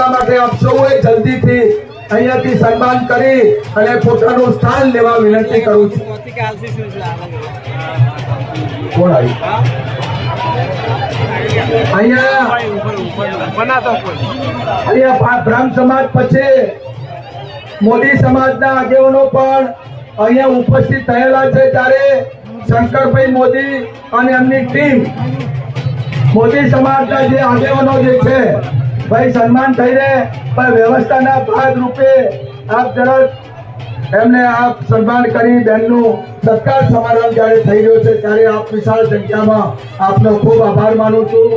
એટલા માટે આપ સૌએ જલ્દીથી અહીંયાથી સન્માન કરી અને પોતાનું સ્થાન લેવા વિનંતી કરું છું. કોણ અહીંયા બ્રહ્મ સમાજ પછી મોદી સમાજના આગેવાનો પણ અહીંયા ઉપસ્થિત થયેલા છે. ત્યારે શંકરભાઈ મોદી અને એમની ટીમ મોદી સમાજના જે આગેવાનો જે છે ભાઈ સન્માન થઈ રહે, પણ વ્યવસ્થાના ભાગ રૂપે આપ જરા એમને આપ સન્માન કરી બહેનનું સત્કાર સમારંભ જ્યારે થઈ રહ્યો છે ત્યારે આપ વિશાળ સંખ્યામાં આપનો ખૂબ આભાર માનું છું.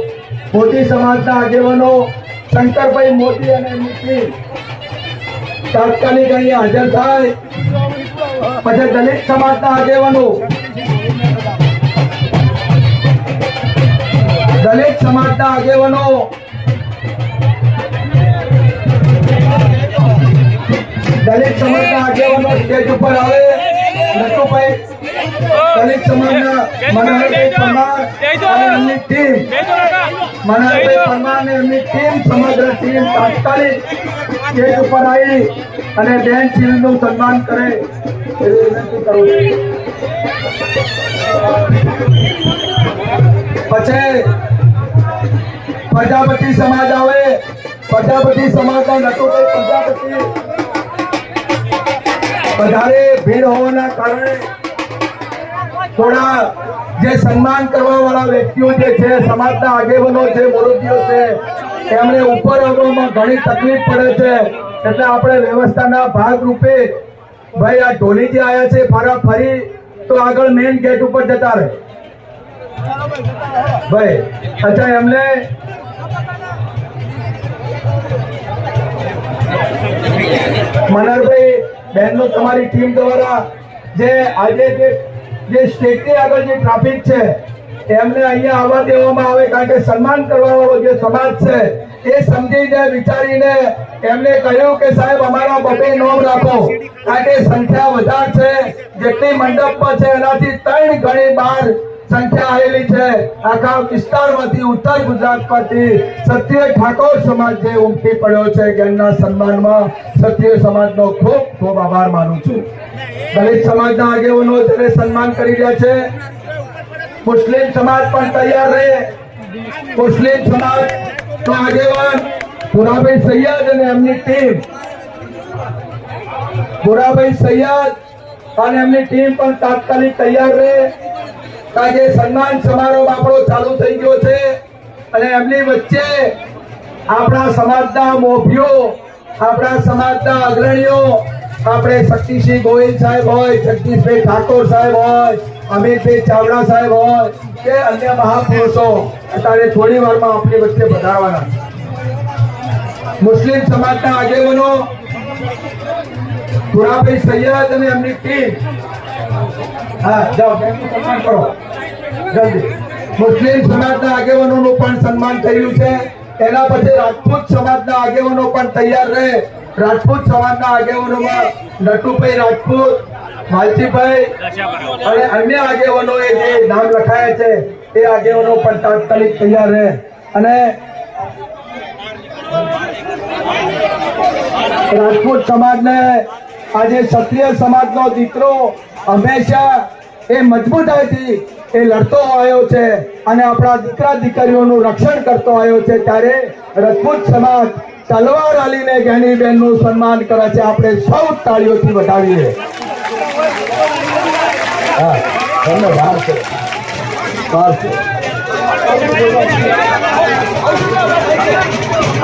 મોદી સમાજના આગેવાનો શંકરભાઈ મોદી અને એમની ટીમ તાત્કાલિક અહીંયા હાજર થાય. પછી દલિત સમાજના આગેવાનો દલિત સમાજના આગેવાનો સ્ટેજ ઉપર આવે. નટુભાઈ દલિત સમાજના મનોહરભાઈ પરમાર અને એમની ટીમ સમગ્ર ટીમ તાત્કાલિક સ્ટેજ ઉપર આવી અને બેન શિલ્ડનું સન્માન કરે એવી વિનંતી કરું છું. પછી પ્રજાપતિ સમાજ આવે. પ્રજાપતિ સમાજના નટુભાઈ પ્રજાપતિ વધારે ભીડ હોવાના કારણે થોડા જે સન્માન કરવા વાળા વ્યક્તિઓ જે છે, સમાજના આગેવાનો છે, મુરબ્બીઓ છે, એમને ઉપર આવવામાં ઘણી તકલીફ પડે છે. એટલે આપણે વ્યવસ્થાના ભાગ રૂપે ભાઈ આ ઢોલી જે આવ્યા છે ફરી તો આગળ મેઇન ગેટ ઉપર જતા રહે ભાઈ. અચ્છા, એમને મનહરભાઈ બહેનનો તમારી ટીમ દ્વારા જે આજે જે સ્ટેટની આગળ જે ટ્રાફિક છે એમને અહીંયા આવવા દેવામાં આવે, કારણ કે સન્માન કરવા વાળો જે સમાજ છે એ સમજીને વિચારીને એમને કહ્યું કે સાહેબ અમારા બબે નોમ રાખો, કારણ કે સંખ્યા વધારે છે. જેટલી મંડપમાં છે એનાથી 3 ગણી બહાર સંખ્યા આવેલી છે. આખા વિસ્તારમાંથી ઉત્તર ગુજરાતમાંથી ક્ષત્રિય ઠાકોર સમાજ જે ઉમટી પડ્યો છે એમના સન્માનમાં ક્ષત્રિય સમાજનો ખૂબ ખૂબ આભાર માનું છું. દલિત સમાજના આગેવાનો જ્યારે સન્માન કરી રહ્યા છે, મુસ્લિમ સમાજ પણ તૈયાર રહે. મુસ્લિમ સમાજનો આગેવાન ભુરાભાઈ સૈયદ અને એમની ટીમ પણ તાત્કાલિક તૈયાર રહે, કારણ કે સન્માન સમારોહ આપણો ચાલુ થઈ ગયો છે. અને એમની વચ્ચે આપણા સમાજના મોભીઓ, આપણા સમાજના અગ્રણીઓ, આપણે શક્તિસિંહ ગોહિલ સાહેબ હોય, જગદીશભાઈ ઠાકોર સાહેબ હોય, અમિતભાઈ ચાવડા સાહેબ હોય કે અન્ય મહાપુરુષો અત્યારે થોડી વારમાં આપણી વચ્ચે પધારવાના. મુસ્લિમ સમાજના આગેવાનો ભુરાભાઈ સૈયદ અને એમની ટીમ, હા જાઓ સન્માન કરો જલ્દી. મુસ્લિમ સમાજના આગેવાનોનું પણ સન્માન થયું છે. એના પછી રાજપૂત સમાજના આગેવાનો પણ તૈયાર રહે. રાજપૂત સમાજના આગેવાનોમાં નટુભાઈ રાજપૂત, માલજીભાઈ અને અન્ય આગેવાનોએ જે નામ લખાયા છે એ આગેવાનો પણ તાત્કાલિક તૈયાર રહે. અને રાજપૂત સમાજને આજે ક્ષત્રિય સમાજનો દીકરો હંમેશા એ મજબૂતાઈથી એ લડતો આવ્યો છે અને આપણા દીકરા દીકરીઓનું રક્ષણ કરતો આવ્યો છે. ત્યારે રાજપૂત સમાજ તલવાર આલીને જ્ઞાનીબેનનું સન્માન કરે છે. આપણે સૌ તાળીઓથી વધાવીએ.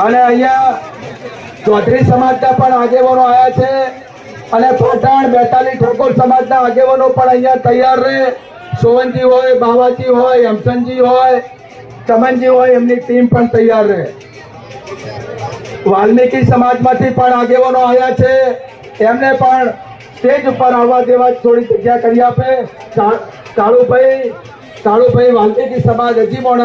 અને અહીંયા ચૌધરી સમાજના પણ આગેવાનો આવ્યા છે અને પાટણ બેતાલી ઠાકોર સમાજના આગેવાનો પણ અહીંયા તૈયાર રહે. સોવનજી હોય, બાવાજી હોય, હેમચંદજી હોય, ચમનજી હોય, એમની ટીમ પણ તૈયાર રહે. વાલ્મીકી સમાજમાંથી પણ આગેવાનો આવ્યા છે, એમને પણ સ્ટેજ ઉપર આવવા દેવા થોડી જગ્યા કરી આપે. કાળુભાઈ વાલ્મીકી સમાજ હજી